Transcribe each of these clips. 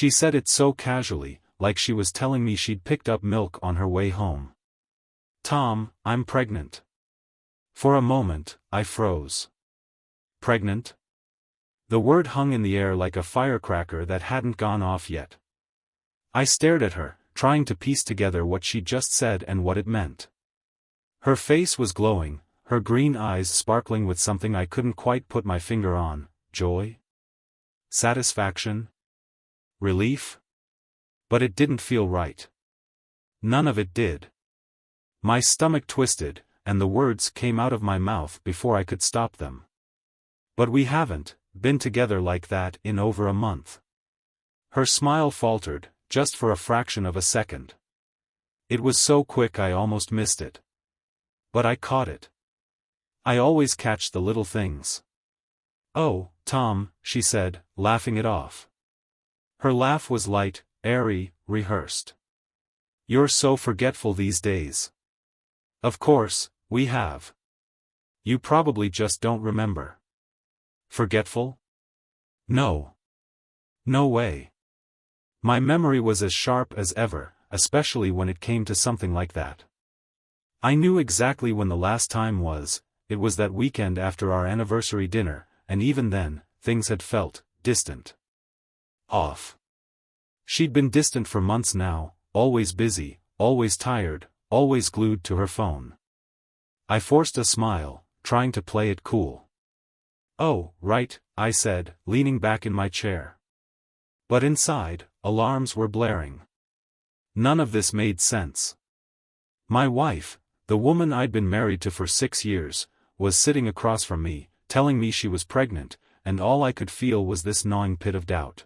She said it so casually, like she was telling me she'd picked up milk on her way home. "Tom, I'm pregnant." For a moment, I froze. Pregnant? The word hung in the air like a firecracker that hadn't gone off yet. I stared at her, trying to piece together what she'd just said and what it meant. Her face was glowing, her green eyes sparkling with something I couldn't quite put my finger on. Joy? Satisfaction? Relief? But it didn't feel right. None of it did. My stomach twisted, and the words came out of my mouth before I could stop them. "But we haven't been together like that in over a month." Her smile faltered, just for a fraction of a second. It was so quick I almost missed it. But I caught it. I always catch the little things. "Oh, Tom," she said, laughing it off. Her laugh was light, airy, rehearsed. "You're so forgetful these days." "Of course, we have. You probably just don't remember." Forgetful? No. No way. My memory was as sharp as ever, especially when it came to something like that. I knew exactly when the last time was. It was that weekend after our anniversary dinner, and even then, things had felt distant. Off. She'd been distant for months now, always busy, always tired, always glued to her phone. I forced a smile, trying to play it cool. "Oh, right," I said, leaning back in my chair. But inside, alarms were blaring. None of this made sense. My wife, the woman I'd been married to for 6 years, was sitting across from me, telling me she was pregnant, and all I could feel was this gnawing pit of doubt.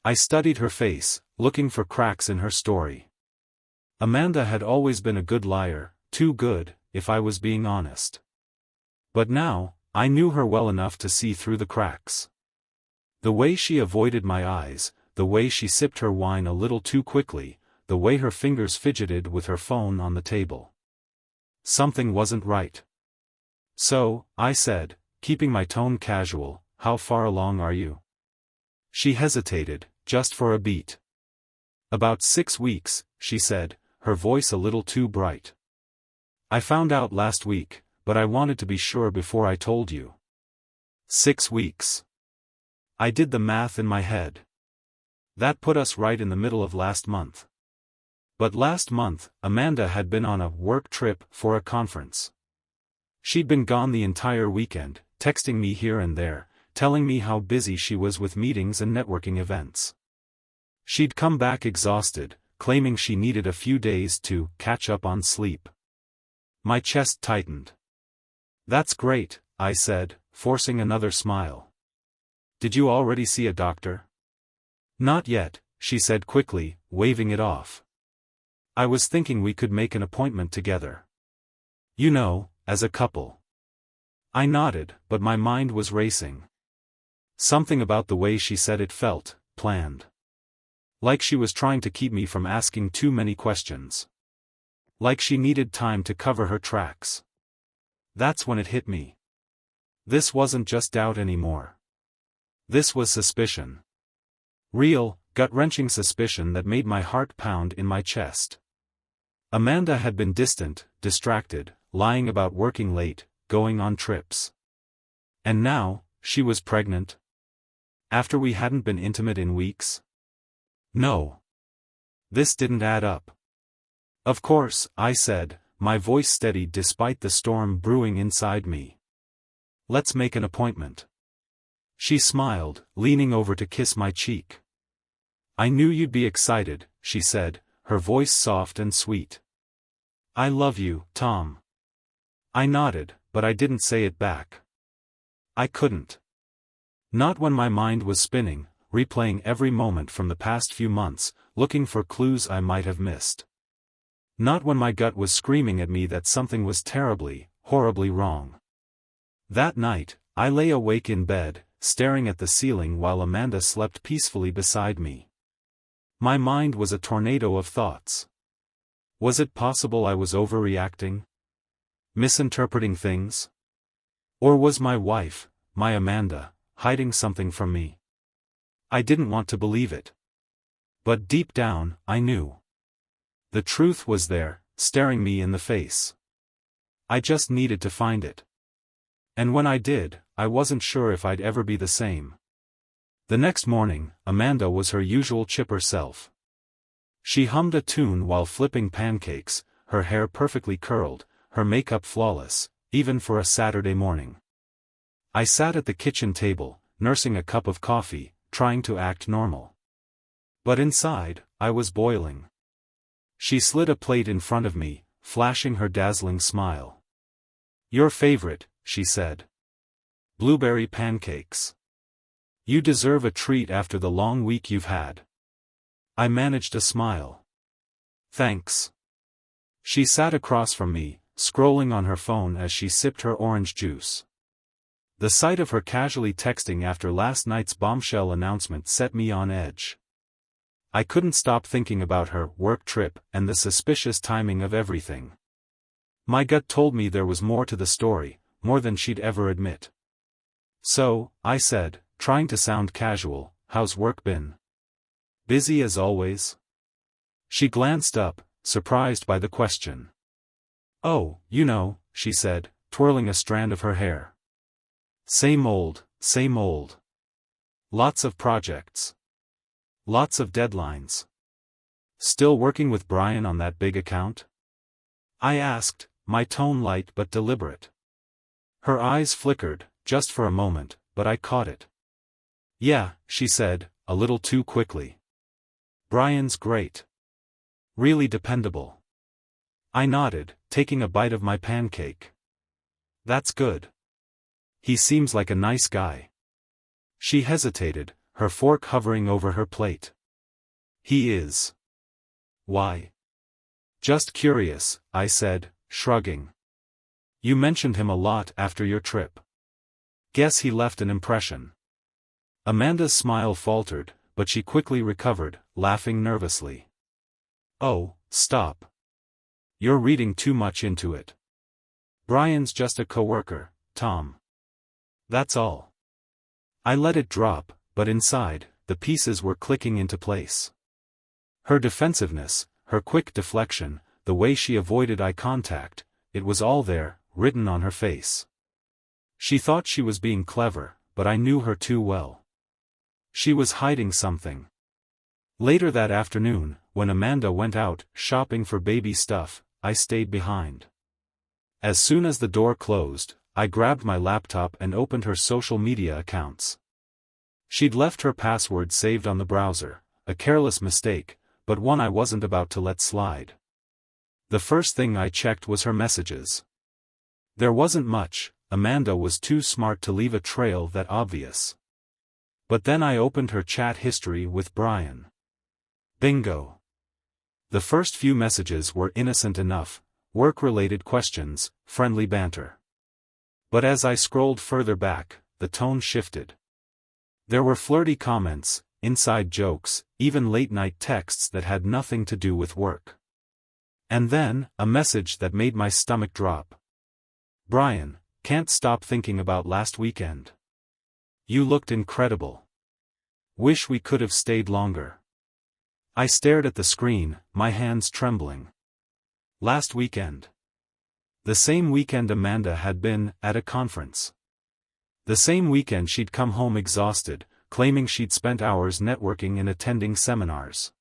I studied her face, looking for cracks in her story. Amanda had always been a good liar, too good, if I was being honest. But now, I knew her well enough to see through the cracks. The way she avoided my eyes, the way she sipped her wine a little too quickly, the way her fingers fidgeted with her phone on the table. Something wasn't right. "So," I said, keeping my tone casual, "how far along are you?" She hesitated, just for a beat. "About 6 weeks," she said, her voice a little too bright. "I found out last week, but I wanted to be sure before I told you." 6 weeks. I did the math in my head. That put us right in the middle of last month. But last month, Amanda had been on a work trip for a conference. She'd been gone the entire weekend, texting me here and there, telling me how busy she was with meetings and networking events. She'd come back exhausted, claiming she needed a few days to catch up on sleep. My chest tightened. "That's great," I said, forcing another smile. "Did you already see a doctor?" "Not yet," she said quickly, waving it off. "I was thinking we could make an appointment together. You know, as a couple." I nodded, but my mind was racing. Something about the way she said it felt planned. Like she was trying to keep me from asking too many questions. Like she needed time to cover her tracks. That's when it hit me. This wasn't just doubt anymore. This was suspicion. Real, gut-wrenching suspicion that made my heart pound in my chest. Amanda had been distant, distracted, lying about working late, going on trips. And now, she was pregnant? After we hadn't been intimate in weeks? No. This didn't add up. "Of course," I said, my voice steady despite the storm brewing inside me. "Let's make an appointment." She smiled, leaning over to kiss my cheek. "I knew you'd be excited," she said, her voice soft and sweet. "I love you, Tom." I nodded, but I didn't say it back. I couldn't. Not when my mind was spinning, replaying every moment from the past few months, looking for clues I might have missed. Not when my gut was screaming at me that something was terribly, horribly wrong. That night, I lay awake in bed, staring at the ceiling while Amanda slept peacefully beside me. My mind was a tornado of thoughts. Was it possible I was overreacting? Misinterpreting things? Or was my wife, my Amanda, hiding something from me? I didn't want to believe it. But deep down, I knew. The truth was there, staring me in the face. I just needed to find it. And when I did, I wasn't sure if I'd ever be the same. The next morning, Amanda was her usual chipper self. She hummed a tune while flipping pancakes, her hair perfectly curled, her makeup flawless, even for a Saturday morning. I sat at the kitchen table, nursing a cup of coffee, trying to act normal. But inside, I was boiling. She slid a plate in front of me, flashing her dazzling smile. "Your favorite," she said. "Blueberry pancakes. You deserve a treat after the long week you've had." I managed a smile. "Thanks." She sat across from me, scrolling on her phone as she sipped her orange juice. The sight of her casually texting after last night's bombshell announcement set me on edge. I couldn't stop thinking about her work trip and the suspicious timing of everything. My gut told me there was more to the story, more than she'd ever admit. "So," I said, trying to sound casual, "how's work been?" "Busy as always." She glanced up, surprised by the question. "Oh, you know," she said, twirling a strand of her hair. Same old, same old. Lots of projects. Lots of deadlines." "Still working with Brian on that big account?" I asked, my tone light but deliberate. Her eyes flickered, just for a moment, but I caught it. "Yeah," she said, a little too quickly. "Brian's great. Really dependable." I nodded, taking a bite of my pancake. "That's good. He seems like a nice guy." She hesitated, her fork hovering over her plate. "He is." "Why?" "Just curious," I said, shrugging. "You mentioned him a lot after your trip. Guess he left an impression." Amanda's smile faltered, but she quickly recovered, laughing nervously. "Oh, stop. You're reading too much into it. Brian's just a coworker, Tom. That's all." I let it drop, but inside, the pieces were clicking into place. Her defensiveness, her quick deflection, the way she avoided eye contact, it was all there, written on her face. She thought she was being clever, but I knew her too well. She was hiding something. Later that afternoon, when Amanda went out, shopping for baby stuff, I stayed behind. As soon as the door closed, I grabbed my laptop and opened her social media accounts. She'd left her password saved on the browser, a careless mistake, but one I wasn't about to let slide. The first thing I checked was her messages. There wasn't much. Amanda was too smart to leave a trail that obvious. But then I opened her chat history with Brian. Bingo. The first few messages were innocent enough, work-related questions, friendly banter. But as I scrolled further back, the tone shifted. There were flirty comments, inside jokes, even late-night texts that had nothing to do with work. And then, a message that made my stomach drop. "Brian, can't stop thinking about last weekend. You looked incredible. Wish we could have stayed longer." I stared at the screen, my hands trembling. Last weekend. The same weekend Amanda had been at a conference. The same weekend she'd come home exhausted, claiming she'd spent hours networking and attending seminars.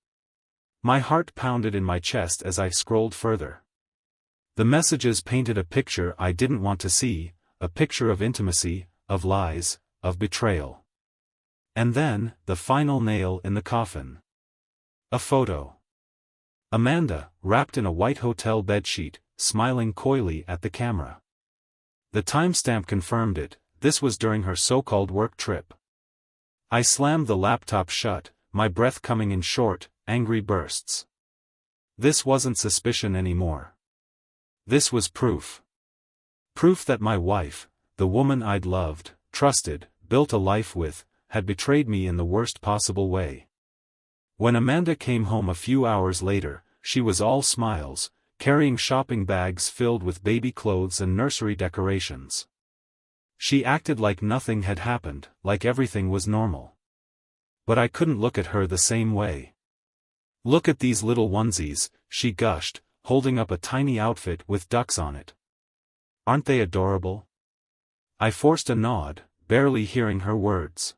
My heart pounded in my chest as I scrolled further. The messages painted a picture I didn't want to see, a picture of intimacy, of lies, of betrayal. And then, the final nail in the coffin. A photo. Amanda, wrapped in a white hotel bedsheet, smiling coyly at the camera. The timestamp confirmed it. This was during her so-called work trip. I slammed the laptop shut, my breath coming in short, angry bursts. This wasn't suspicion anymore. This was proof. Proof that my wife, the woman I'd loved, trusted, built a life with, had betrayed me in the worst possible way. When Amanda came home a few hours later, she was all smiles, carrying shopping bags filled with baby clothes and nursery decorations. She acted like nothing had happened, like everything was normal. But I couldn't look at her the same way. Look at these little onesies, she gushed, holding up a tiny outfit with ducks on it. Aren't they adorable? I forced a nod, barely hearing her words.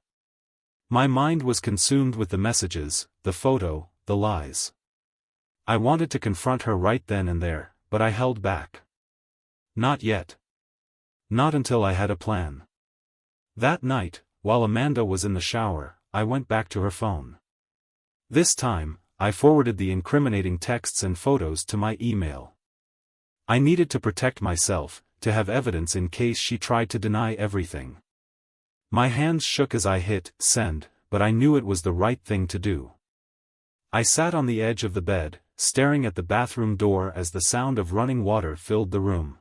My mind was consumed with the messages, the photo, the lies. I wanted to confront her right then and there, but I held back. Not yet. Not until I had a plan. That night, while Amanda was in the shower, I went back to her phone. This time, I forwarded the incriminating texts and photos to my email. I needed to protect myself, to have evidence in case she tried to deny everything. My hands shook as I hit send, but I knew it was the right thing to do. I sat on the edge of the bed, staring at the bathroom door as the sound of running water filled the room.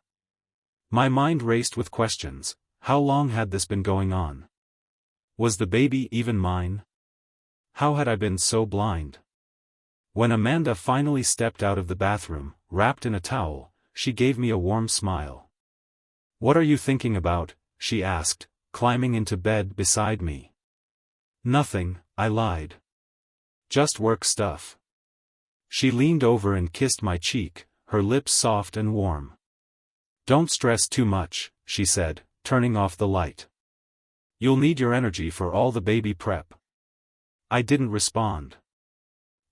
My mind raced with questions. How long had this been going on? Was the baby even mine? How had I been so blind? When Amanda finally stepped out of the bathroom, wrapped in a towel, she gave me a warm smile. "What are you thinking about?" she asked, climbing into bed beside me. "Nothing," I lied. "Just work stuff." She leaned over and kissed my cheek, her lips soft and warm. "Don't stress too much," she said, turning off the light. "You'll need your energy for all the baby prep." I didn't respond.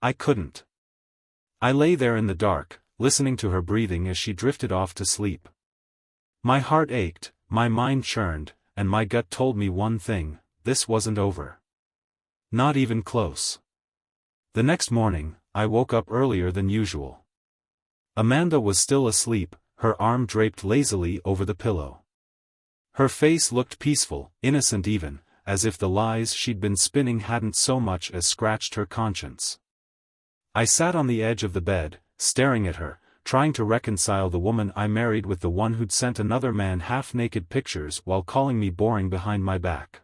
I couldn't. I lay there in the dark, listening to her breathing as she drifted off to sleep. My heart ached, my mind churned, and my gut told me one thing: this wasn't over. Not even close. The next morning, I woke up earlier than usual. Amanda was still asleep, her arm draped lazily over the pillow. Her face looked peaceful, innocent even, as if the lies she'd been spinning hadn't so much as scratched her conscience. I sat on the edge of the bed, staring at her, trying to reconcile the woman I married with the one who'd sent another man half-naked pictures while calling me boring behind my back.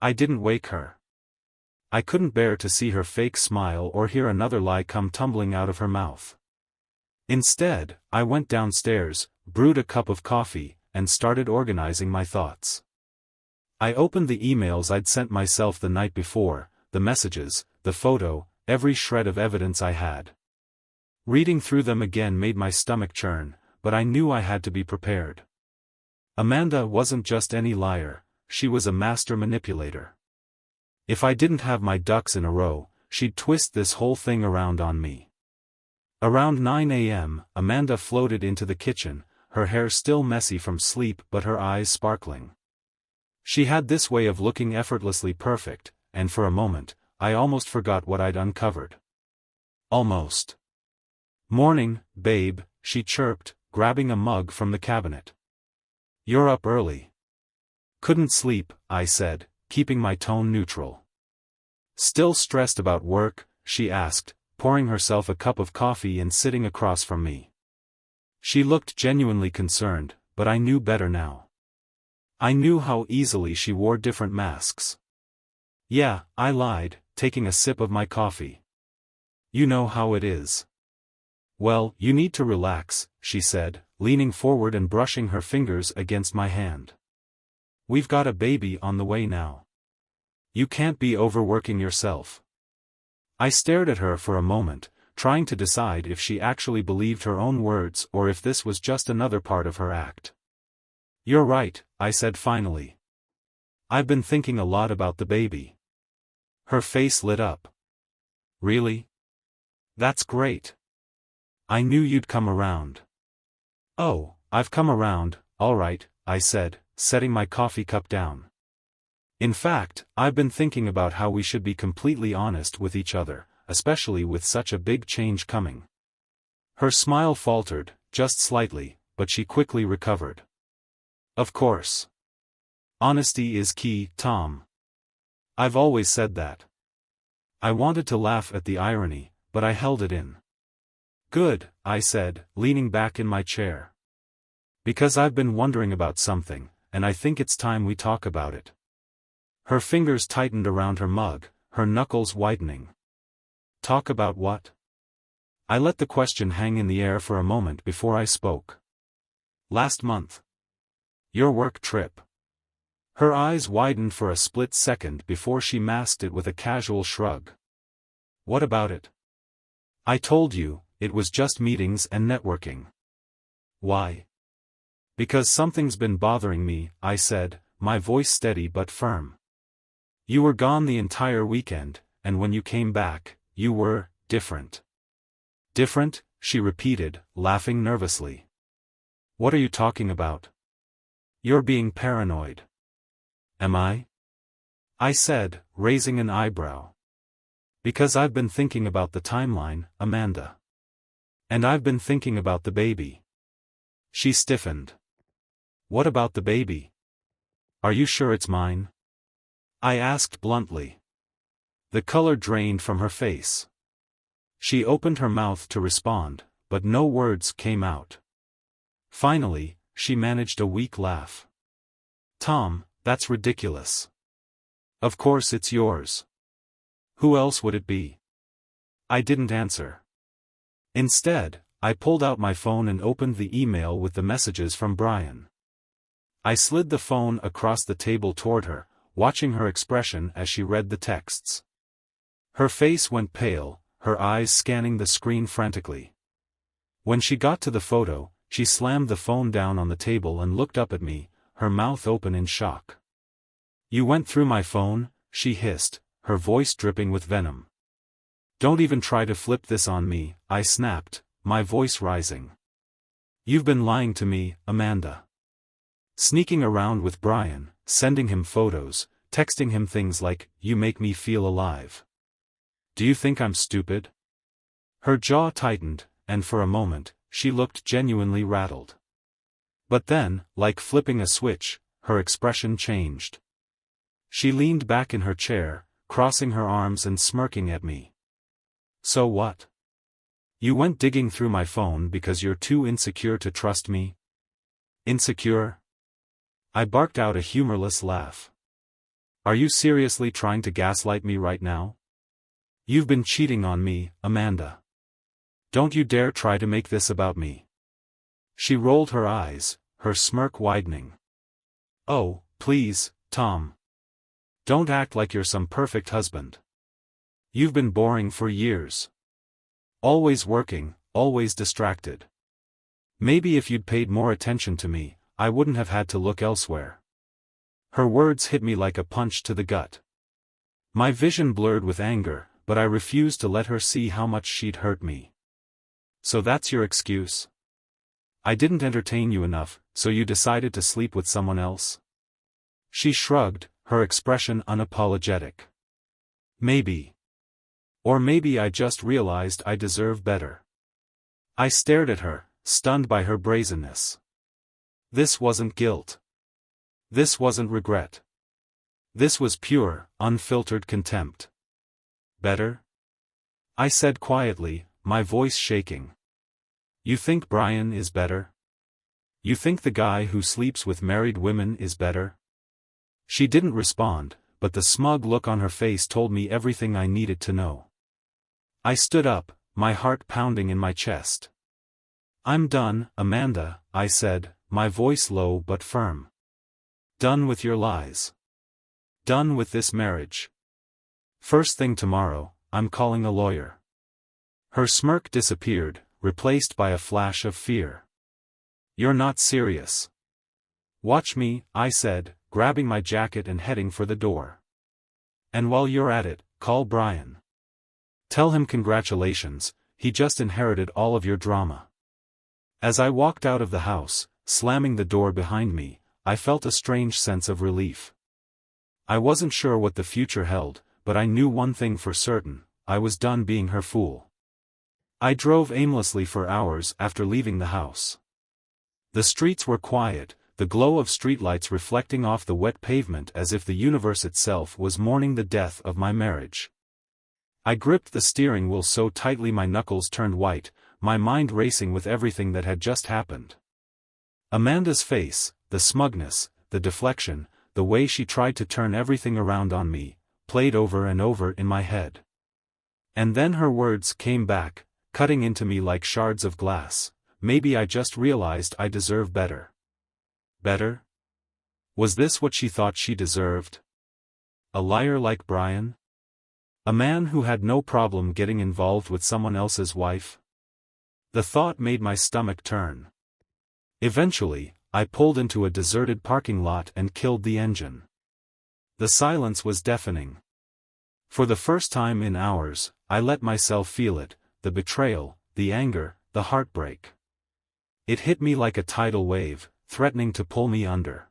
I didn't wake her. I couldn't bear to see her fake smile or hear another lie come tumbling out of her mouth. Instead, I went downstairs, brewed a cup of coffee, and started organizing my thoughts. I opened the emails I'd sent myself the night before, the messages, the photo, every shred of evidence I had. Reading through them again made my stomach churn, but I knew I had to be prepared. Amanda wasn't just any liar, she was a master manipulator. If I didn't have my ducks in a row, she'd twist this whole thing around on me. Around 9 a.m., Amanda floated into the kitchen, her hair still messy from sleep but her eyes sparkling. She had this way of looking effortlessly perfect, and for a moment, I almost forgot what I'd uncovered. Almost. "Morning, babe," she chirped, grabbing a mug from the cabinet. "You're up early." "Couldn't sleep," I said, keeping my tone neutral. "Still stressed about work?" she asked, pouring herself a cup of coffee and sitting across from me. She looked genuinely concerned, but I knew better now. I knew how easily she wore different masks. "Yeah," I lied, taking a sip of my coffee. "You know how it is." "Well, you need to relax," she said, leaning forward and brushing her fingers against my hand. "We've got a baby on the way now. You can't be overworking yourself." I stared at her for a moment, trying to decide if she actually believed her own words or if this was just another part of her act. "You're right," I said finally. "I've been thinking a lot about the baby." Her face lit up. "Really? That's great. I knew you'd come around." "Oh, I've come around, all right," I said, setting my coffee cup down. "In fact, I've been thinking about how we should be completely honest with each other, especially with such a big change coming." Her smile faltered, just slightly, but she quickly recovered. "Of course. Honesty is key, Tom. I've always said that." I wanted to laugh at the irony, but I held it in. "Good," I said, leaning back in my chair. "Because I've been wondering about something, and I think it's time we talk about it." Her fingers tightened around her mug, her knuckles whitening. "Talk about what?" I let the question hang in the air for a moment before I spoke. "Last month. Your work trip." Her eyes widened for a split second before she masked it with a casual shrug. "What about it?" I told you, it was just meetings and networking. Why? Because something's been bothering me, I said, my voice steady but firm. You were gone the entire weekend, and when you came back, you were different. Different? She repeated, laughing nervously. What are you talking about? You're being paranoid. Am I? I said, raising an eyebrow. Because I've been thinking about the timeline, Amanda. And I've been thinking about the baby. She stiffened. What about the baby? Are you sure it's mine? I asked bluntly. The color drained from her face. She opened her mouth to respond, but no words came out. Finally, she managed a weak laugh. Tom, that's ridiculous. Of course it's yours. Who else would it be? I didn't answer. Instead, I pulled out my phone and opened the email with the messages from Brian. I slid the phone across the table toward her, watching her expression as she read the texts. Her face went pale, her eyes scanning the screen frantically. When she got to the photo, she slammed the phone down on the table and looked up at me, her mouth open in shock. You went through my phone, she hissed, her voice dripping with venom. Don't even try to flip this on me, I snapped, my voice rising. You've been lying to me, Amanda. Sneaking around with Brian, sending him photos, texting him things like, you make me feel alive. Do you think I'm stupid? Her jaw tightened, and for a moment, she looked genuinely rattled. But then, like flipping a switch, her expression changed. She leaned back in her chair, crossing her arms and smirking at me. So what? You went digging through my phone because you're too insecure to trust me? Insecure? I barked out a humorless laugh. Are you seriously trying to gaslight me right now? You've been cheating on me, Amanda. Don't you dare try to make this about me. She rolled her eyes, her smirk widening. Oh, please, Tom. Don't act like you're some perfect husband. You've been boring for years. Always working, always distracted. Maybe if you'd paid more attention to me, I wouldn't have had to look elsewhere. Her words hit me like a punch to the gut. My vision blurred with anger, but I refused to let her see how much she'd hurt me. So that's your excuse? I didn't entertain you enough, so you decided to sleep with someone else? She shrugged, her expression unapologetic. Maybe. Or maybe I just realized I deserve better. I stared at her, stunned by her brazenness. This wasn't guilt. This wasn't regret. This was pure, unfiltered contempt. Better? I said quietly, my voice shaking. You think Brian is better? You think the guy who sleeps with married women is better? She didn't respond, but the smug look on her face told me everything I needed to know. I stood up, my heart pounding in my chest. I'm done, Amanda, I said, my voice low but firm. Done with your lies. Done with this marriage. First thing tomorrow, I'm calling a lawyer. Her smirk disappeared, replaced by a flash of fear. You're not serious. Watch me, I said, grabbing my jacket and heading for the door. And while you're at it, call Brian. Tell him congratulations, he just inherited all of your drama. As I walked out of the house, slamming the door behind me, I felt a strange sense of relief. I wasn't sure what the future held, but I knew one thing for certain, I was done being her fool. I drove aimlessly for hours after leaving the house. The streets were quiet, the glow of streetlights reflecting off the wet pavement as if the universe itself was mourning the death of my marriage. I gripped the steering wheel so tightly my knuckles turned white, my mind racing with everything that had just happened. Amanda's face, the smugness, the deflection, the way she tried to turn everything around on me, played over and over in my head. And then her words came back, cutting into me like shards of glass. Maybe I just realized I deserve better. Better? Was this what she thought she deserved? A liar like Brian? A man who had no problem getting involved with someone else's wife? The thought made my stomach turn. Eventually, I pulled into a deserted parking lot and killed the engine. The silence was deafening. For the first time in hours, I let myself feel it, the betrayal, the anger, the heartbreak. It hit me like a tidal wave, threatening to pull me under.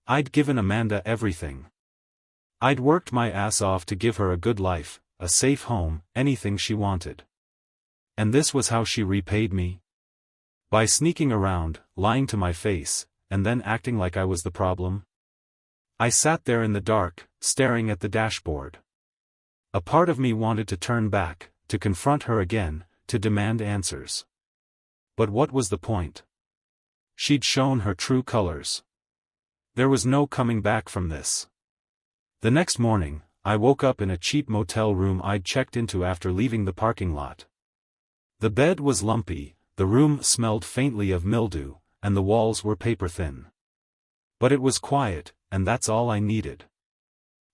I'd given Amanda everything. I'd worked my ass off to give her a good life, a safe home, anything she wanted. And this was how she repaid me? By sneaking around, lying to my face, and then acting like I was the problem? I sat there in the dark, staring at the dashboard. A part of me wanted to turn back, to confront her again, to demand answers. But what was the point? She'd shown her true colors. There was no coming back from this. The next morning, I woke up in a cheap motel room I'd checked into after leaving the parking lot. The bed was lumpy, the room smelled faintly of mildew, and the walls were paper-thin. But it was quiet, and that's all I needed.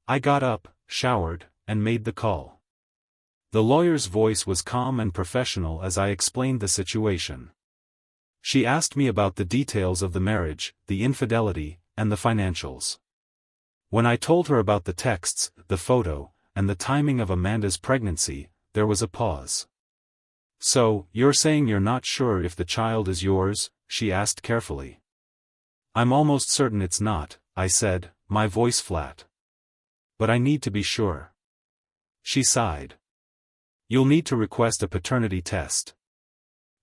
I got up, showered, and made the call. The lawyer's voice was calm and professional as I explained the situation. She asked me about the details of the marriage, the infidelity, and the financials. When I told her about the texts, the photo, and the timing of Amanda's pregnancy, there was a pause. "So, you're saying you're not sure if the child is yours?" she asked carefully. "I'm almost certain it's not," I said, my voice flat. "But I need to be sure." She sighed. "You'll need to request a paternity test.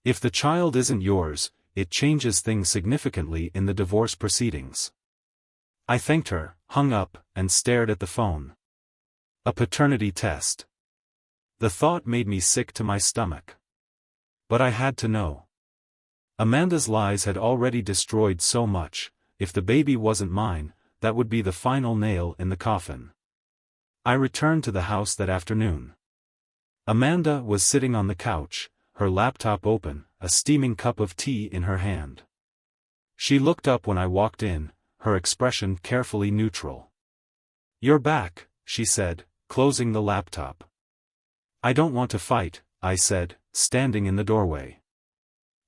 If the child isn't yours, it changes things significantly in the divorce proceedings." I thanked her, hung up, and stared at the phone. A paternity test. The thought made me sick to my stomach. But I had to know. Amanda's lies had already destroyed so much. If the baby wasn't mine, that would be the final nail in the coffin. I returned to the house that afternoon. Amanda was sitting on the couch, her laptop open, a steaming cup of tea in her hand. She looked up when I walked in, her expression carefully neutral. "You're back," she said, closing the laptop. "I don't want to fight," I said, standing in the doorway.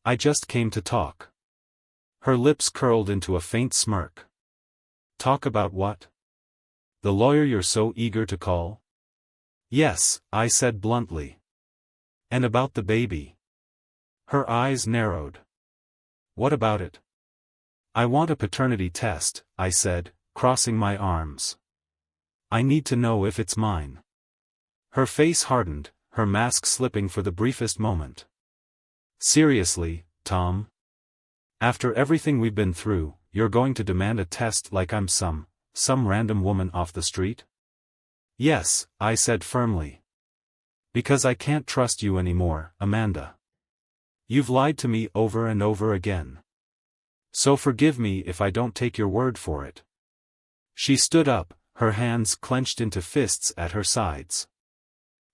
"I just came to talk." Her lips curled into a faint smirk. "Talk about what? The lawyer you're so eager to call?" "Yes," I said bluntly. "And about the baby?" Her eyes narrowed. "What about it?" "I want a paternity test," I said, crossing my arms. "I need to know if it's mine." Her face hardened, her mask slipping for the briefest moment. "Seriously, Tom? After everything we've been through, you're going to demand a test like I'm some random woman off the street?" "Yes," I said firmly. "Because I can't trust you anymore, Amanda. You've lied to me over and over again. So forgive me if I don't take your word for it." She stood up, her hands clenched into fists at her sides.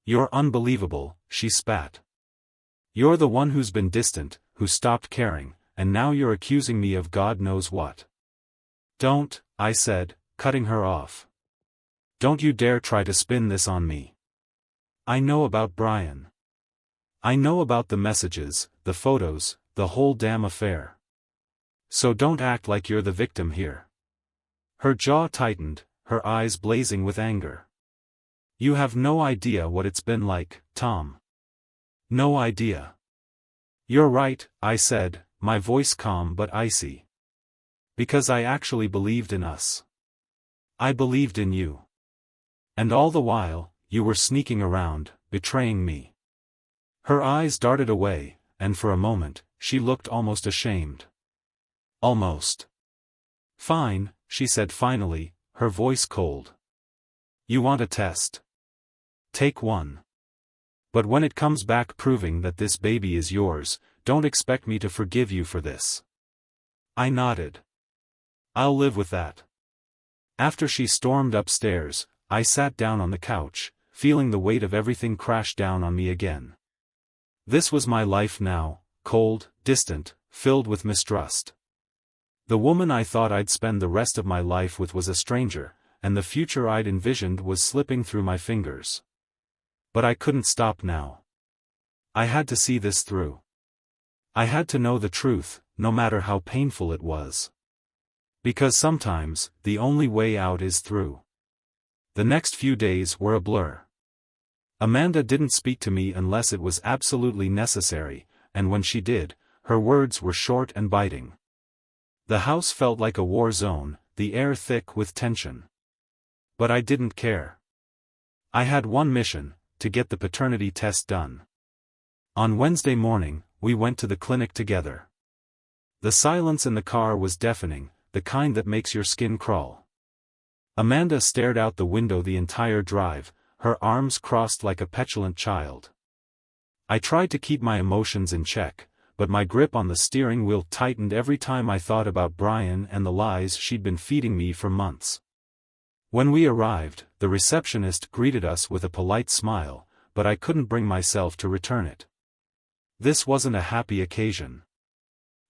"You're unbelievable," she spat. "You're the one who's been distant, who stopped caring, and now you're accusing me of God knows what." "Don't," I said, cutting her off. "Don't you dare try to spin this on me. I know about Brian. I know about the messages, the photos, the whole damn affair. So don't act like you're the victim here." Her jaw tightened, her eyes blazing with anger. "You have no idea what it's been like, Tom. No idea." "You're right," I said, my voice calm but icy. "Because I actually believed in us. I believed in you. And all the while, you were sneaking around, betraying me." Her eyes darted away, and for a moment, she looked almost ashamed. "Almost." "Fine," she said finally, her voice cold. "You want a test? Take one. But when it comes back proving that this baby is yours, don't expect me to forgive you for this." I nodded. "I'll live with that." After she stormed upstairs, I sat down on the couch, feeling the weight of everything crash down on me again. This was my life now, cold, distant, filled with mistrust. The woman I thought I'd spend the rest of my life with was a stranger, and the future I'd envisioned was slipping through my fingers. But I couldn't stop now. I had to see this through. I had to know the truth, no matter how painful it was. Because sometimes, the only way out is through. The next few days were a blur. Amanda didn't speak to me unless it was absolutely necessary, and when she did, her words were short and biting. The house felt like a war zone, the air thick with tension. But I didn't care. I had one mission, to get the paternity test done. On Wednesday morning, we went to the clinic together. The silence in the car was deafening, the kind that makes your skin crawl. Amanda stared out the window the entire drive, her arms crossed like a petulant child. I tried to keep my emotions in check, but my grip on the steering wheel tightened every time I thought about Brian and the lies she'd been feeding me for months. When we arrived, the receptionist greeted us with a polite smile, but I couldn't bring myself to return it. This wasn't a happy occasion.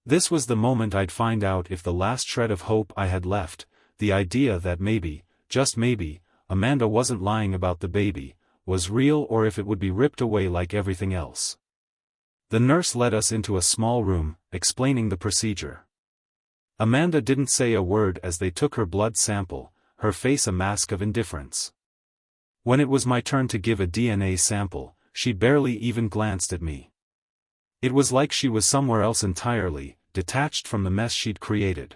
This was the moment I'd find out if the last shred of hope I had left, the idea that maybe, just maybe, Amanda wasn't lying about the baby, was real, or if it would be ripped away like everything else. The nurse led us into a small room, explaining the procedure. Amanda didn't say a word as they took her blood sample, her face a mask of indifference. When it was my turn to give a DNA sample, she barely even glanced at me. It was like she was somewhere else entirely, detached from the mess she'd created.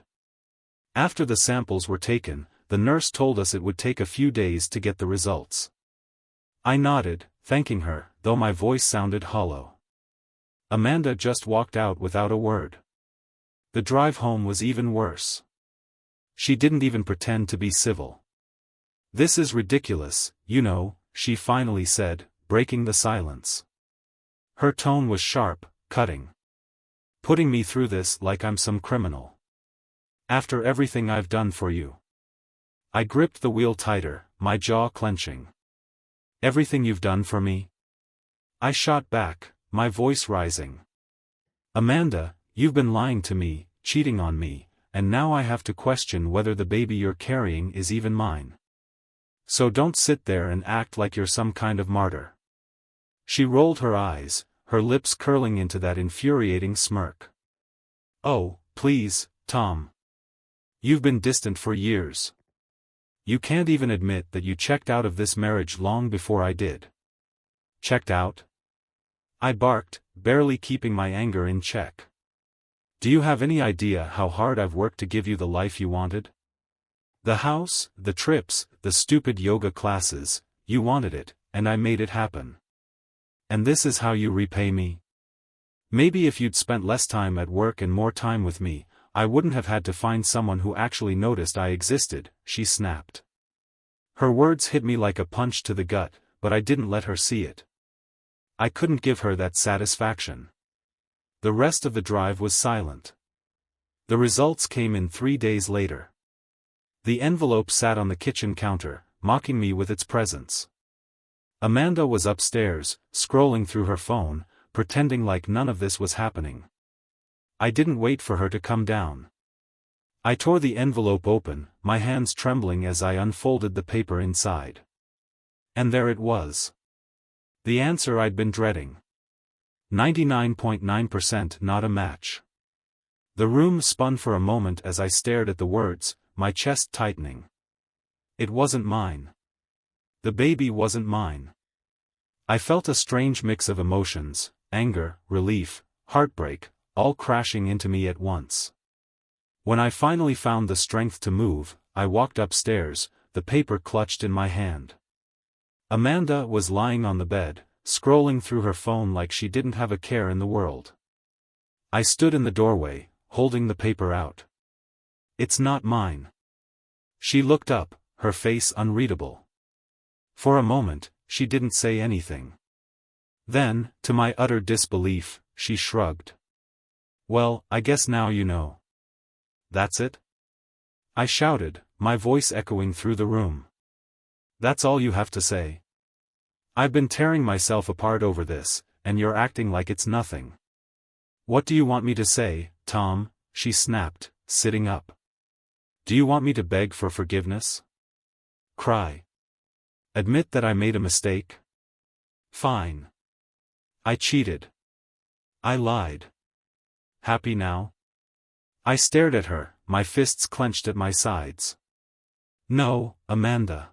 After the samples were taken, the nurse told us it would take a few days to get the results. I nodded, thanking her, though my voice sounded hollow. Amanda just walked out without a word. The drive home was even worse. She didn't even pretend to be civil. "This is ridiculous, you know," she finally said, breaking the silence. Her tone was sharp, cutting. "Putting me through this like I'm some criminal. After everything I've done for you." I gripped the wheel tighter, my jaw clenching. "Everything you've done for me?" I shot back, my voice rising. "Amanda, you've been lying to me, cheating on me, and now I have to question whether the baby you're carrying is even mine. So don't sit there and act like you're some kind of martyr." She rolled her eyes, her lips curling into that infuriating smirk. "Oh, please, Tom. You've been distant for years. You can't even admit that you checked out of this marriage long before I did." "Checked out?" I barked, barely keeping my anger in check. "Do you have any idea how hard I've worked to give you the life you wanted? The house, the trips, the stupid yoga classes, you wanted it, and I made it happen. And this is how you repay me? Maybe if you'd spent less time at work and more time with me, I wouldn't have had to find someone who actually noticed I existed," she snapped. Her words hit me like a punch to the gut, but I didn't let her see it. I couldn't give her that satisfaction. The rest of the drive was silent. The results came in 3 days later. The envelope sat on the kitchen counter, mocking me with its presence. Amanda was upstairs, scrolling through her phone, pretending like none of this was happening. I didn't wait for her to come down. I tore the envelope open, my hands trembling as I unfolded the paper inside. And there it was. The answer I'd been dreading. 99.9% not a match. The room spun for a moment as I stared at the words, my chest tightening. It wasn't mine. The baby wasn't mine. I felt a strange mix of emotions, anger, relief, heartbreak, all crashing into me at once. When I finally found the strength to move, I walked upstairs, the paper clutched in my hand. Amanda was lying on the bed, scrolling through her phone like she didn't have a care in the world. I stood in the doorway, holding the paper out. "It's not mine." She looked up, her face unreadable. For a moment, she didn't say anything. Then, to my utter disbelief, she shrugged. "Well, I guess now you know." "That's it?" I shouted, my voice echoing through the room. "That's all you have to say? I've been tearing myself apart over this, and you're acting like it's nothing. What do you want me to say, Tom?" she snapped, sitting up. "Do you want me to beg for forgiveness? Cry? Admit that I made a mistake?" Fine. I cheated. I lied. Happy now? I stared at her, my fists clenched at my sides. No, Amanda.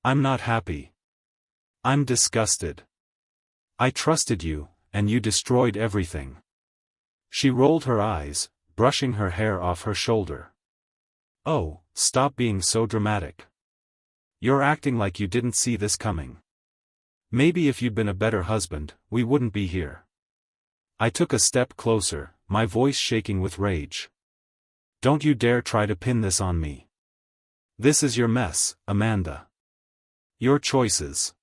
I'm not happy. I'm disgusted. I trusted you, and you destroyed everything. She rolled her eyes, brushing her hair off her shoulder. Oh, stop being so dramatic. You're acting like you didn't see this coming. Maybe if you'd been a better husband, we wouldn't be here. I took a step closer, my voice shaking with rage. Don't you dare try to pin this on me. This is your mess, Amanda. Your choices.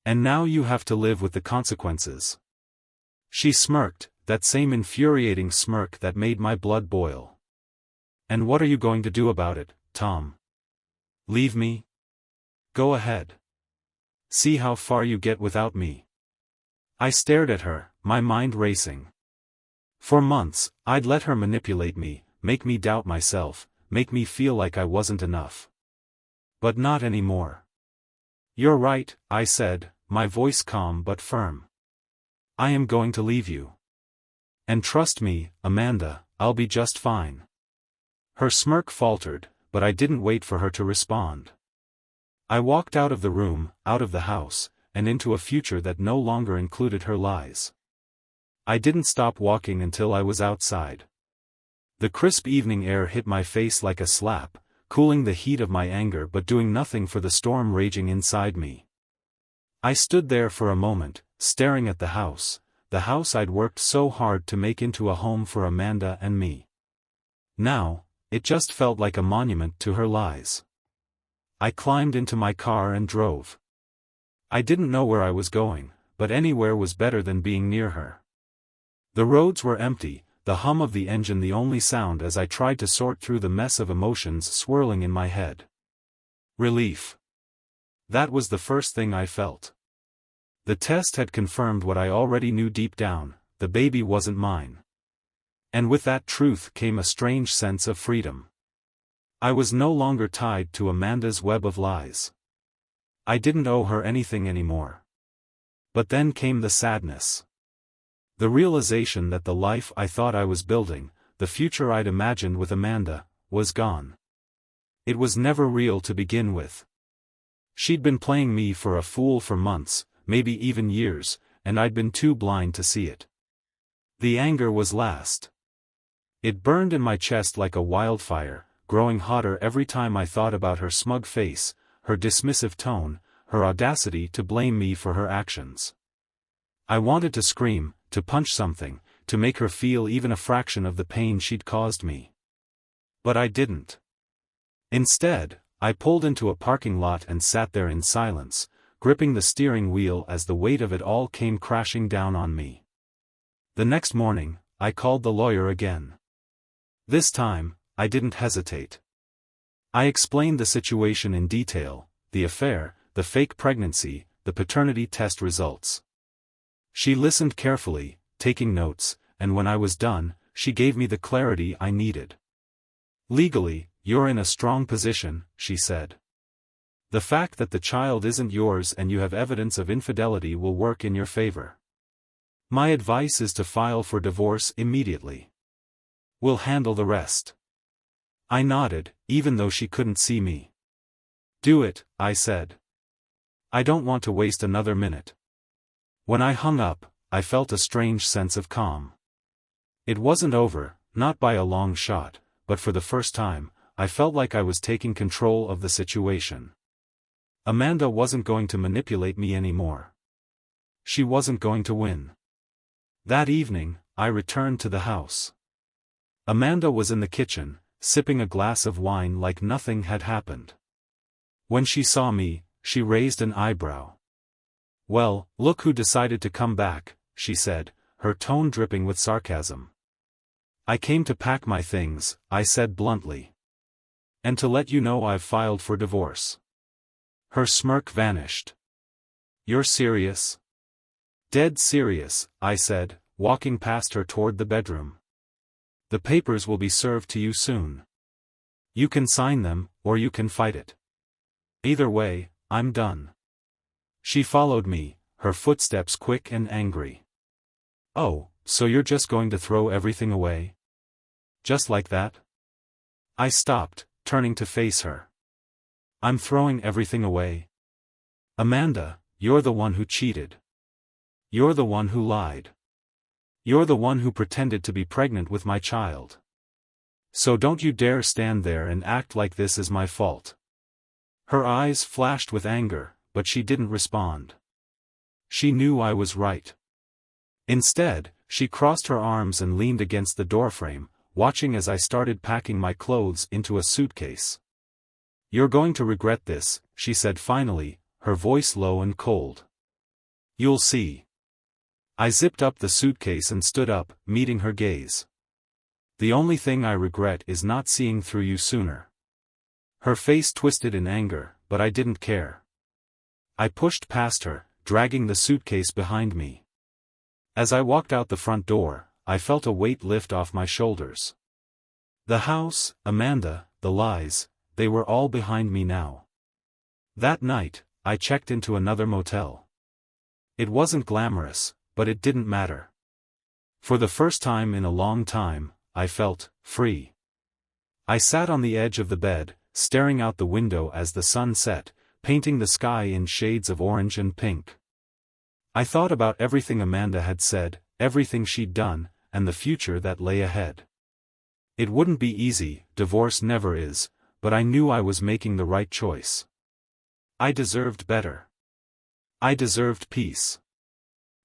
And now you have to live with the consequences. She smirked, that same infuriating smirk that made my blood boil. And what are you going to do about it, Tom? Leave me? Go ahead. See how far you get without me. I stared at her, my mind racing. For months, I'd let her manipulate me, make me doubt myself, make me feel like I wasn't enough. But not anymore. You're right, I said, my voice calm but firm. I am going to leave you. And trust me, Amanda, I'll be just fine. Her smirk faltered, but I didn't wait for her to respond. I walked out of the room, out of the house, and into a future that no longer included her lies. I didn't stop walking until I was outside. The crisp evening air hit my face like a slap, cooling the heat of my anger but doing nothing for the storm raging inside me. I stood there for a moment, staring at the house I'd worked so hard to make into a home for Amanda and me. Now, it just felt like a monument to her lies. I climbed into my car and drove. I didn't know where I was going, but anywhere was better than being near her. The roads were empty, the hum of the engine the only sound as I tried to sort through the mess of emotions swirling in my head. Relief. That was the first thing I felt. The test had confirmed what I already knew deep down, the baby wasn't mine. And with that truth came a strange sense of freedom. I was no longer tied to Amanda's web of lies. I didn't owe her anything anymore. But then came the sadness. The realization that the life I thought I was building, the future I'd imagined with Amanda, was gone. It was never real to begin with. She'd been playing me for a fool for months, maybe even years, and I'd been too blind to see it. The anger was last. It burned in my chest like a wildfire, growing hotter every time I thought about her smug face, her dismissive tone, her audacity to blame me for her actions. I wanted to scream, to punch something, to make her feel even a fraction of the pain she'd caused me. But I didn't. Instead, I pulled into a parking lot and sat there in silence, gripping the steering wheel as the weight of it all came crashing down on me. The next morning, I called the lawyer again. This time, I didn't hesitate. I explained the situation in detail, the affair, the fake pregnancy, the paternity test results. She listened carefully, taking notes, and when I was done, she gave me the clarity I needed. Legally, you're in a strong position, she said. The fact that the child isn't yours and you have evidence of infidelity will work in your favor. My advice is to file for divorce immediately. We'll handle the rest. I nodded, even though she couldn't see me. Do it, I said. I don't want to waste another minute. When I hung up, I felt a strange sense of calm. It wasn't over, not by a long shot, but for the first time, I felt like I was taking control of the situation. Amanda wasn't going to manipulate me anymore. She wasn't going to win. That evening, I returned to the house. Amanda was in the kitchen, sipping a glass of wine like nothing had happened. When she saw me, she raised an eyebrow. Well, look who decided to come back, she said, her tone dripping with sarcasm. I came to pack my things, I said bluntly. And to let you know I've filed for divorce. Her smirk vanished. You're serious? Dead serious, I said, walking past her toward the bedroom. The papers will be served to you soon. You can sign them, or you can fight it. Either way, I'm done. She followed me, her footsteps quick and angry. "Oh, so you're just going to throw everything away? Just like that?" I stopped, turning to face her. "I'm throwing everything away. Amanda, you're the one who cheated. You're the one who lied. You're the one who pretended to be pregnant with my child. So don't you dare stand there and act like this is my fault." Her eyes flashed with anger, but she didn't respond. She knew I was right. Instead, she crossed her arms and leaned against the doorframe, watching as I started packing my clothes into a suitcase. "You're going to regret this," she said finally, her voice low and cold. "You'll see." I zipped up the suitcase and stood up, meeting her gaze. "The only thing I regret is not seeing through you sooner." Her face twisted in anger, but I didn't care. I pushed past her, dragging the suitcase behind me. As I walked out the front door, I felt a weight lift off my shoulders. The house, Amanda, the lies, they were all behind me now. That night, I checked into another motel. It wasn't glamorous, but it didn't matter. For the first time in a long time, I felt free. I sat on the edge of the bed, staring out the window as the sun set, painting the sky in shades of orange and pink. I thought about everything Amanda had said, everything she'd done, and the future that lay ahead. It wouldn't be easy, divorce never is, but I knew I was making the right choice. I deserved better. I deserved peace.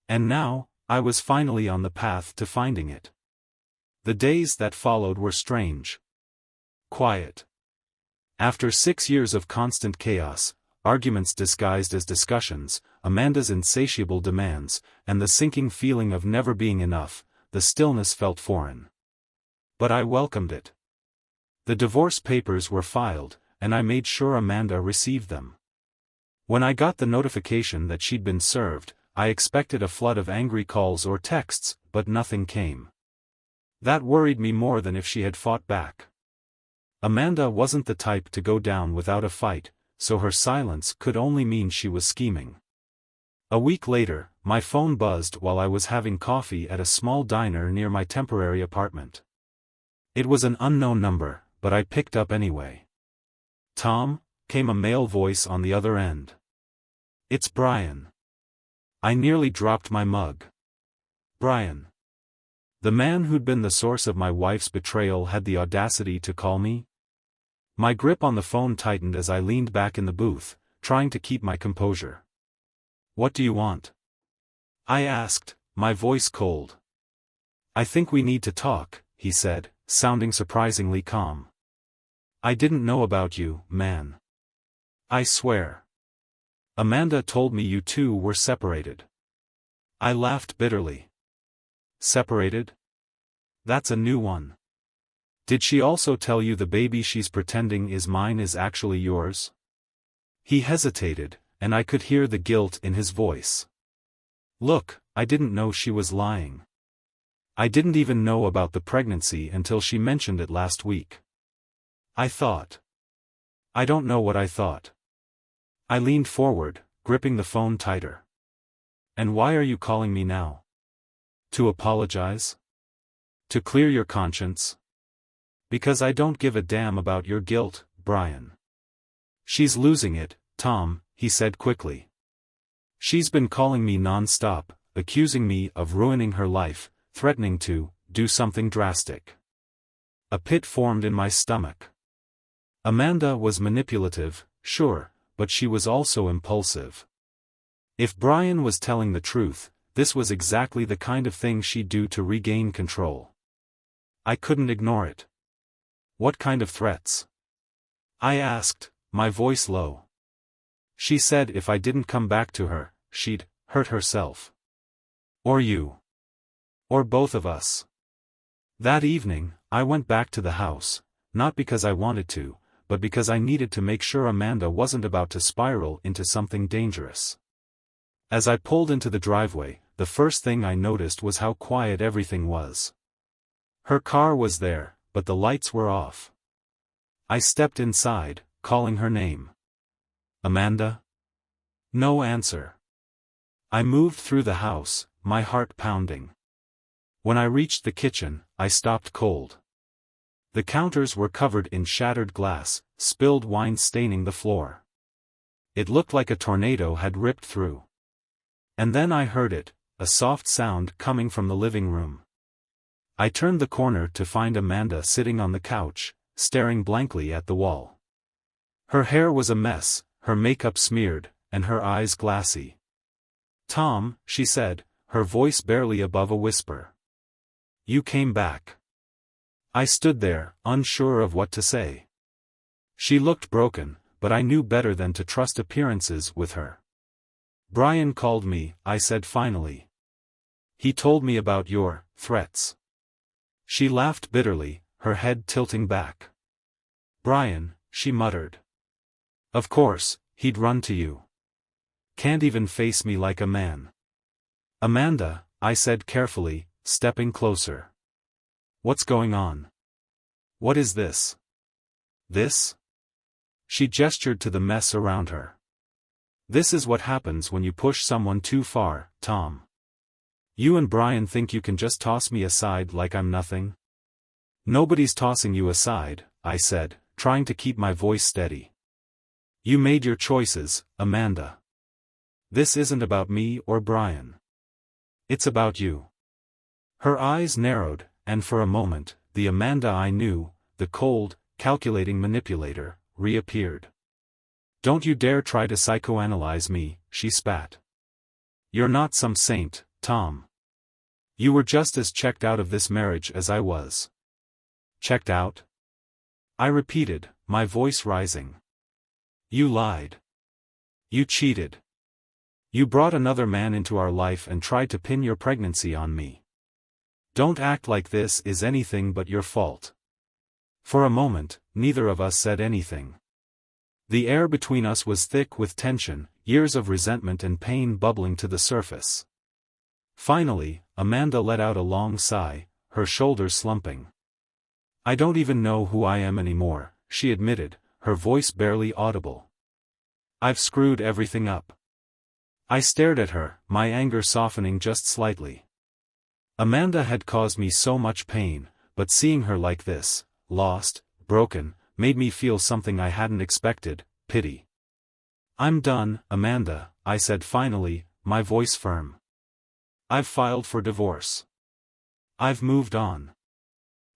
And now, I was finally on the path to finding it. The days that followed were strange. Quiet. After 6 years of constant chaos, arguments disguised as discussions, Amanda's insatiable demands, and the sinking feeling of never being enough, the stillness felt foreign. But I welcomed it. The divorce papers were filed, and I made sure Amanda received them. When I got the notification that she'd been served, I expected a flood of angry calls or texts, but nothing came. That worried me more than if she had fought back. Amanda wasn't the type to go down without a fight, so her silence could only mean she was scheming. A week later, my phone buzzed while I was having coffee at a small diner near my temporary apartment. It was an unknown number, but I picked up anyway. "Tom?" came a male voice on the other end. "It's Brian." I nearly dropped my mug. Brian. The man who'd been the source of my wife's betrayal had the audacity to call me? My grip on the phone tightened as I leaned back in the booth, trying to keep my composure. "What do you want?" I asked, my voice cold. "I think we need to talk," he said, sounding surprisingly calm. "I didn't know about you, man. I swear. Amanda told me you two were separated." I laughed bitterly. "Separated? That's a new one. Did she also tell you the baby she's pretending is mine is actually yours?" He hesitated, and I could hear the guilt in his voice. "Look, I didn't know she was lying. I didn't even know about the pregnancy until she mentioned it last week. I thought. I don't know what I thought." I leaned forward, gripping the phone tighter. "And why are you calling me now? To apologize? To clear your conscience?" "Because I don't give a damn about your guilt, Brian." "She's losing it, Tom," he said quickly. "She's been calling me non-stop, accusing me of ruining her life, threatening to do something drastic." A pit formed in my stomach. Amanda was manipulative, sure, but she was also impulsive. If Brian was telling the truth, this was exactly the kind of thing she'd do to regain control. I couldn't ignore it. "What kind of threats?" I asked, my voice low. "She said if I didn't come back to her, she'd hurt herself. Or you. Or both of us." That evening, I went back to the house, not because I wanted to, but because I needed to make sure Amanda wasn't about to spiral into something dangerous. As I pulled into the driveway, the first thing I noticed was how quiet everything was. Her car was there, but the lights were off. I stepped inside, calling her name. "Amanda?" No answer. I moved through the house, my heart pounding. When I reached the kitchen, I stopped cold. The counters were covered in shattered glass, spilled wine staining the floor. It looked like a tornado had ripped through. And then I heard it, a soft sound coming from the living room. I turned the corner to find Amanda sitting on the couch, staring blankly at the wall. Her hair was a mess, her makeup smeared, and her eyes glassy. "Tom," she said, her voice barely above a whisper. "You came back." I stood there, unsure of what to say. She looked broken, but I knew better than to trust appearances with her. "Brian called me," I said finally. "He told me about your threats." She laughed bitterly, her head tilting back. "Brian," she muttered. "Of course, he'd run to you. Can't even face me like a man." "Amanda," I said carefully, stepping closer. "What's going on? What is this?" "This?" She gestured to the mess around her. "This is what happens when you push someone too far, Tom. You and Brian think you can just toss me aside like I'm nothing?" "Nobody's tossing you aside," I said, trying to keep my voice steady. "You made your choices, Amanda. This isn't about me or Brian. It's about you." Her eyes narrowed, and for a moment, the Amanda I knew, the cold, calculating manipulator, reappeared. "Don't you dare try to psychoanalyze me," she spat. "You're not some saint, Tom. You were just as checked out of this marriage as I was." "Checked out?" I repeated, my voice rising. "You lied. You cheated. You brought another man into our life and tried to pin your pregnancy on me. Don't act like this is anything but your fault." For a moment, neither of us said anything. The air between us was thick with tension, years of resentment and pain bubbling to the surface. Finally, Amanda let out a long sigh, her shoulders slumping. "I don't even know who I am anymore," she admitted, her voice barely audible. "I've screwed everything up." I stared at her, my anger softening just slightly. Amanda had caused me so much pain, but seeing her like this, lost, broken, made me feel something I hadn't expected, pity. "I'm done, Amanda," I said finally, my voice firm. "I've filed for divorce. I've moved on.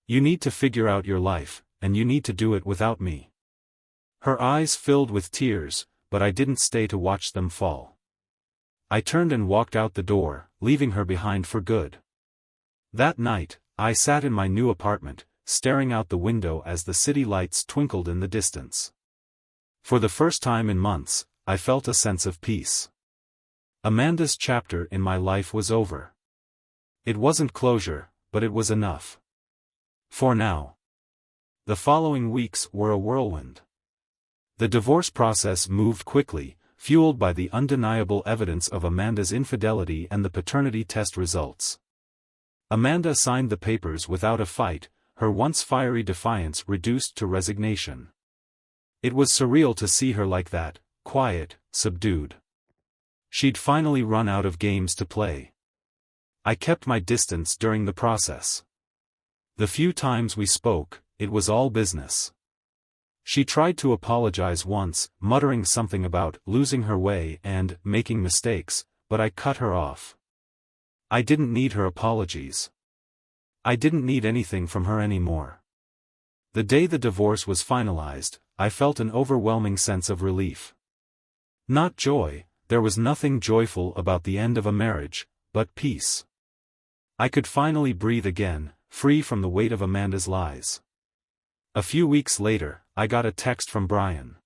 You need to figure out your life, and you need to do it without me." Her eyes filled with tears, but I didn't stay to watch them fall. I turned and walked out the door, leaving her behind for good. That night, I sat in my new apartment, staring out the window as the city lights twinkled in the distance. For the first time in months, I felt a sense of peace. Amanda's chapter in my life was over. It wasn't closure, but it was enough. For now. The following weeks were a whirlwind. The divorce process moved quickly, fueled by the undeniable evidence of Amanda's infidelity and the paternity test results. Amanda signed the papers without a fight, her once fiery defiance reduced to resignation. It was surreal to see her like that, quiet, subdued. She'd finally run out of games to play. I kept my distance during the process. The few times we spoke, it was all business. She tried to apologize once, muttering something about losing her way and making mistakes, but I cut her off. I didn't need her apologies. I didn't need anything from her anymore. The day the divorce was finalized, I felt an overwhelming sense of relief. Not joy, there was nothing joyful about the end of a marriage, but peace. I could finally breathe again, free from the weight of Amanda's lies. A few weeks later, I got a text from Brian.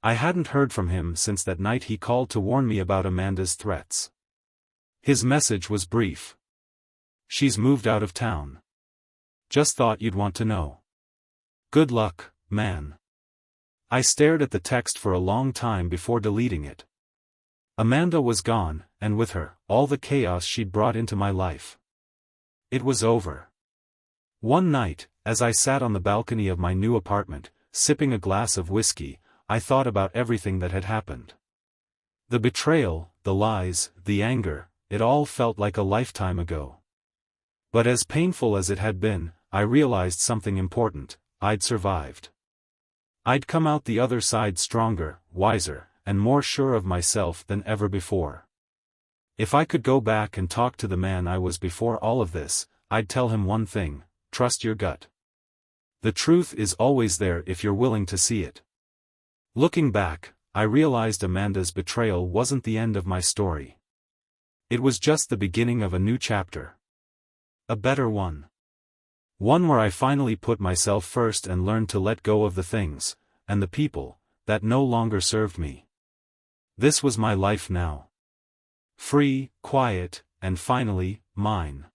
I hadn't heard from him since that night he called to warn me about Amanda's threats. His message was brief. "She's moved out of town. Just thought you'd want to know. Good luck, man." I stared at the text for a long time before deleting it. Amanda was gone, and with her, all the chaos she'd brought into my life. It was over. One night, as I sat on the balcony of my new apartment, sipping a glass of whiskey, I thought about everything that had happened. The betrayal, the lies, the anger, it all felt like a lifetime ago. But as painful as it had been, I realized something important: I'd survived. I'd come out the other side stronger, wiser, and more sure of myself than ever before. If I could go back and talk to the man I was before all of this, I'd tell him one thing: trust your gut. The truth is always there if you're willing to see it. Looking back, I realized Amanda's betrayal wasn't the end of my story. It was just the beginning of a new chapter. A better one. One where I finally put myself first and learned to let go of the things, and the people, that no longer served me. This was my life now. Free, quiet, and finally, mine.